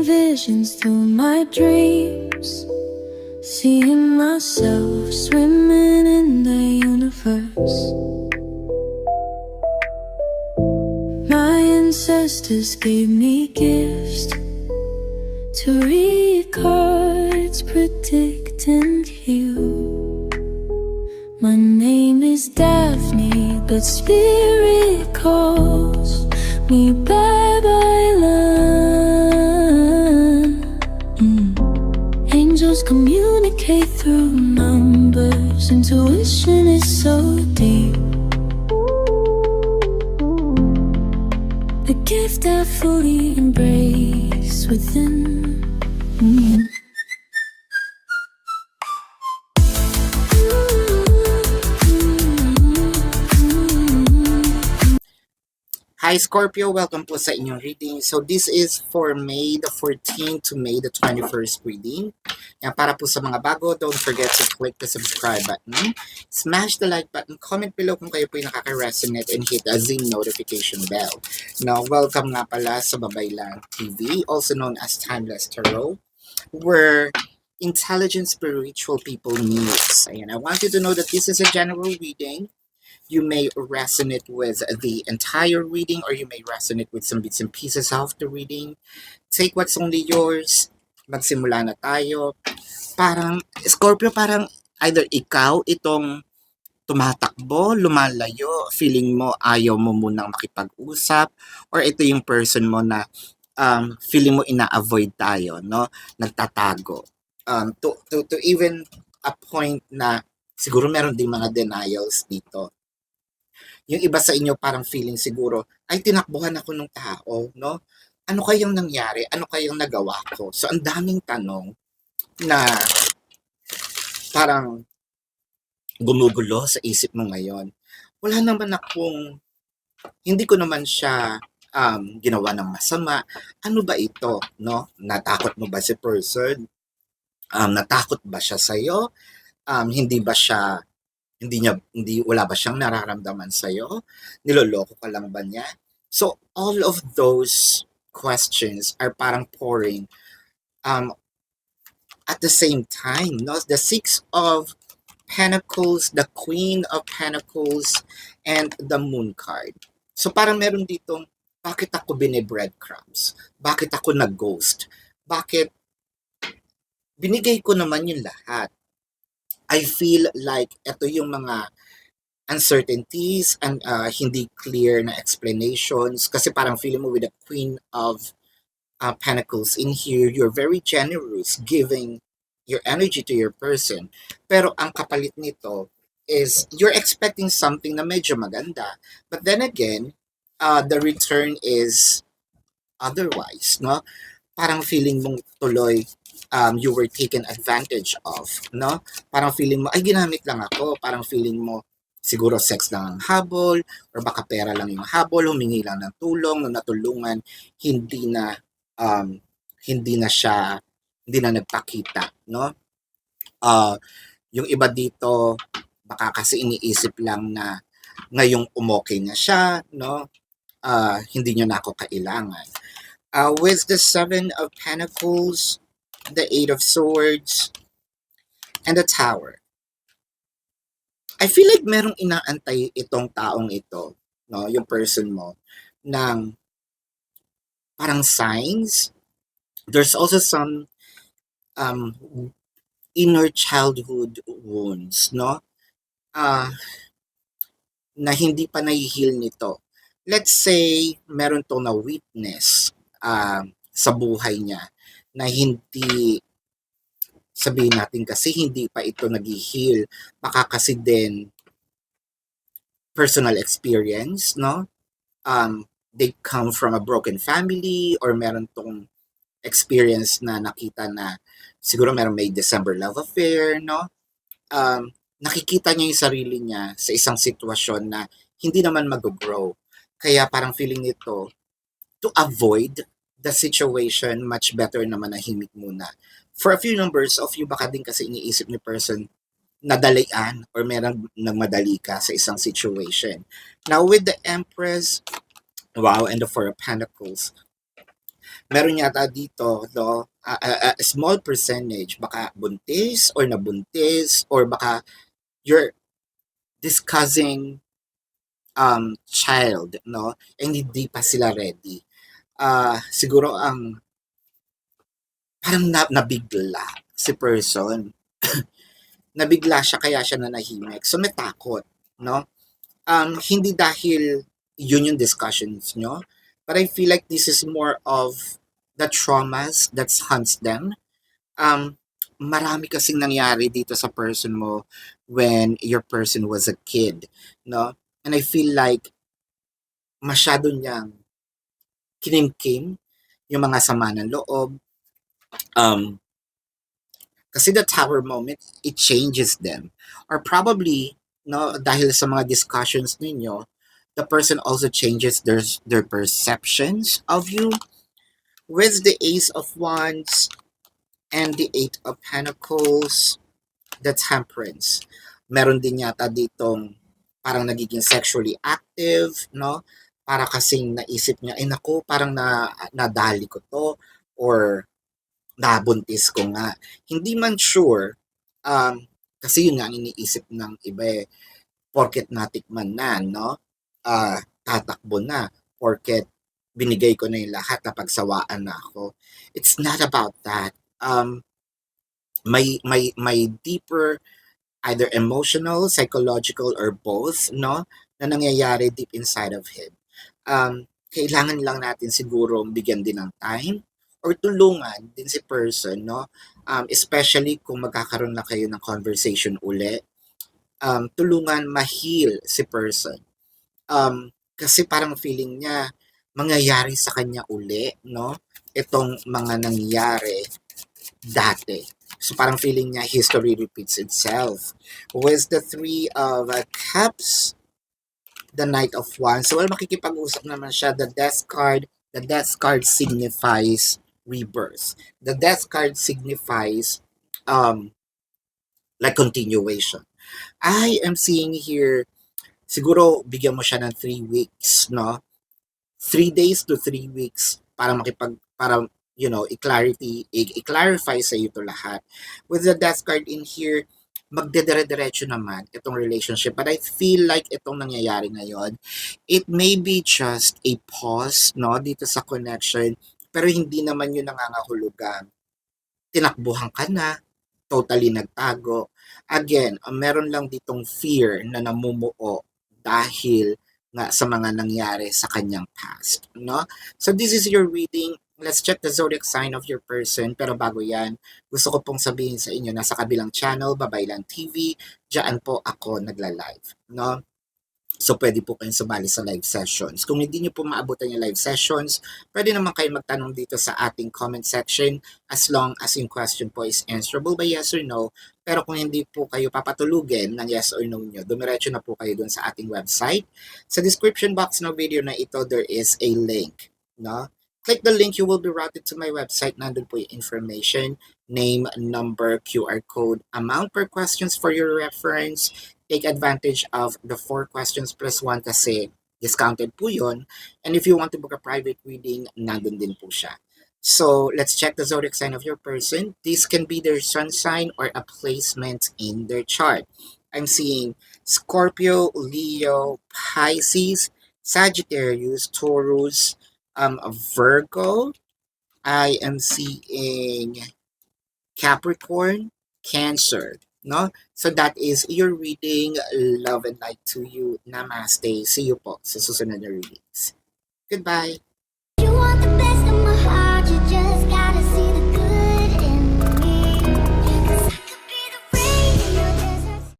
visions through my dreams, seeing myself swimming in the universe. My ancestors gave me gifts to read cards, predict and heal. My name is Daphne, but spirit calls me Babylon. Angels communicate through numbers. Intuition is so deep. The gift I fully embrace within. Hi Scorpio, welcome po sa inyong reading. So this is for May the 14th to May the 21st reading. Yan, para po sa mga bago, don't forget to click the subscribe button, smash the like button, comment below kung kayo po yung nakaka-resonate, and hit the Zing notification bell. Now, welcome nga pala sa Babaylan TV, also known as Timeless Tarot, where intelligent spiritual people meet. Ayan, I want you to know that this is a general reading. You may resonate with the entire reading, or you may resonate with some bits and pieces of the reading. Take what's only yours. Magsimula na tayo. Parang, Scorpio, parang either ikaw itong tumatakbo, lumalayo, feeling mo ayaw mo munang makipag-usap, or ito yung person mo na feeling mo ina-avoid tayo, no? Nagtatago. To even a point na siguro meron ding mga denials dito. Yung iba sa inyo parang feeling siguro, ay tinakbuhan ako ng tao, no? Ano kayang nangyari? Ano kayang nagawa ko? So, ang daming tanong na parang gumugulo sa isip mo ngayon. Wala naman akong, hindi ko naman siya ginawa ng masama. Ano ba ito, no? Natakot mo ba si person? Natakot ba siya sa'yo? Wala ba siyang nararamdaman sa'yo? Niloloko ka lang ba niya? So, all of those questions are parang pouring at the same time, no? The Six of Pentacles, the Queen of Pentacles, and the Moon card. So, parang meron ditong, bakit ako breadcrumbs? Bakit ako nag-ghost? Bakit binigay ko naman yung lahat? I feel like ito yung mga uncertainties and hindi clear na explanations, kasi parang feeling mo with the Queen of Pentacles in here, you're very generous giving your energy to your person, pero ang kapalit nito is you're expecting something na medyo maganda, but then again, the return is otherwise, no? Parang feeling mong tuloy you were taken advantage of, no? Parang feeling mo, ay ginamit lang ako. Parang feeling mo, siguro sex lang ang habol, or baka pera lang yung habol, humingi lang ng tulong, nung natulungan, hindi na nagpakita, no? Yung iba dito, baka kasi iniisip lang na ngayong umokay na siya, no? Hindi nyo na ako kailangan. With the Seven of Pentacles, the Eight of Swords, and the Tower. I feel like merong inaantay itong taong ito, no, yung person mo, ng parang signs. There's also some inner childhood wounds, no, na hindi pa nahihil nito. Let's say, meron to na witness sa buhay niya, na hindi, sabihin natin kasi hindi pa ito nag-heal, baka kasi din personal experience, no? They come from a broken family, or meron tong experience na nakita na siguro meron may December love affair, no? Nakikita niya yung sarili niya sa isang sitwasyon na hindi naman mag-grow. Kaya parang feeling nito, to avoid the situation, much better na manahimik muna. For a few numbers of you, baka din kasi iniisip ni person, nadalian or merang nagmadali ka sa isang situation. Now with the Empress, wow, and the Four of Pentacles, Meron yata dito, no, a small percentage, baka buntis or nabuntis or baka you're discussing child, no, and hindi pa sila ready. Siguro ang parang nabigla si person. Nabigla siya kaya siya nanahimik. So natakot, no? Hindi dahil yun yung discussions nyo, but I feel like this is more of the traumas that haunts them. Marami kasing nangyari dito sa person mo when your person was a kid, no? And I feel like masyado niyang kinimkim yung mga sama ng loob. Um, Kasi the tower moment, it changes them. Or probably, no, dahil sa mga discussions ninyo, the person also changes their perceptions of you. With the Ace of Wands and the Eight of Pentacles, the Temperance. Meron din yata ditong parang nagiging sexually active, no? Para kasing naisip niya, eh naku, parang nadali ko to, or nabuntis ko nga. Hindi man sure, kasi yun nga ang iniisip ng iba eh, porket natikman na, no? Tatakbo na, porket binigay ko na yung lahat, napagsawaan na ako. It's not about that. May deeper, either emotional, psychological, or both, no? Na nangyayari deep inside of him. Kailangan lang natin siguro bigyan din ng time or tulungan din si person, no? Especially kung magkakaroon na kayo ng conversation uli, tulungan ma-heal si person. Kasi parang feeling niya mangyayari sa kanya uli, no? Itong mga nangyari dati. So parang feeling niya history repeats itself. With the Three of Cups, the Knight of Wands. So well, makikipag-usap naman siya. The Death card signifies rebirth. The Death card signifies like continuation. I am seeing here, siguro bigyan mo siya ng 3 weeks, no? 3 days to 3 weeks para i-clarify sa iyo to lahat. With the Death card in here, magdedire-diretso naman itong relationship. But I feel like itong nangyayari ngayon, it may be just a pause, no, dito sa connection, pero hindi naman yun nangangahulugan tinakbuhan ka na, totally nagtago. Again, meron lang ditong fear na namumuo dahil nga sa mga nangyari sa kanyang past, no? So this is your reading. Let's check the zodiac sign of your person. Pero bago yan, gusto ko pong sabihin sa inyo, nasa kabilang channel, Babaylan TV, diyan po ako nagla-live, no? So, pwede po kayong sumali sa live sessions. Kung hindi nyo po maabutan yung live sessions, pwede naman kayo magtanong dito sa ating comment section as long as yung question po is answerable by yes or no. Pero kung hindi po kayo papatulugin ng yes or no nyo, dumiretso na po kayo dun sa ating website. Sa description box ng video na ito, there is a link. No? Click the link, you will be routed to my website. Nandun po yung information, name, number, QR code, amount per questions for your reference. Take advantage of the 4 questions plus 1 kasi discounted po yun. And if you want to book a private reading, nandun din po siya. So, let's check the zodiac sign of your person. This can be their sun sign or a placement in their chart. I'm seeing Scorpio, Leo, Pisces, Sagittarius, Taurus, Virgo. I am seeing Capricorn, Cancer. No? So that is your reading. Love and light to you. Namaste. See you po sa susunod na readings. Goodbye.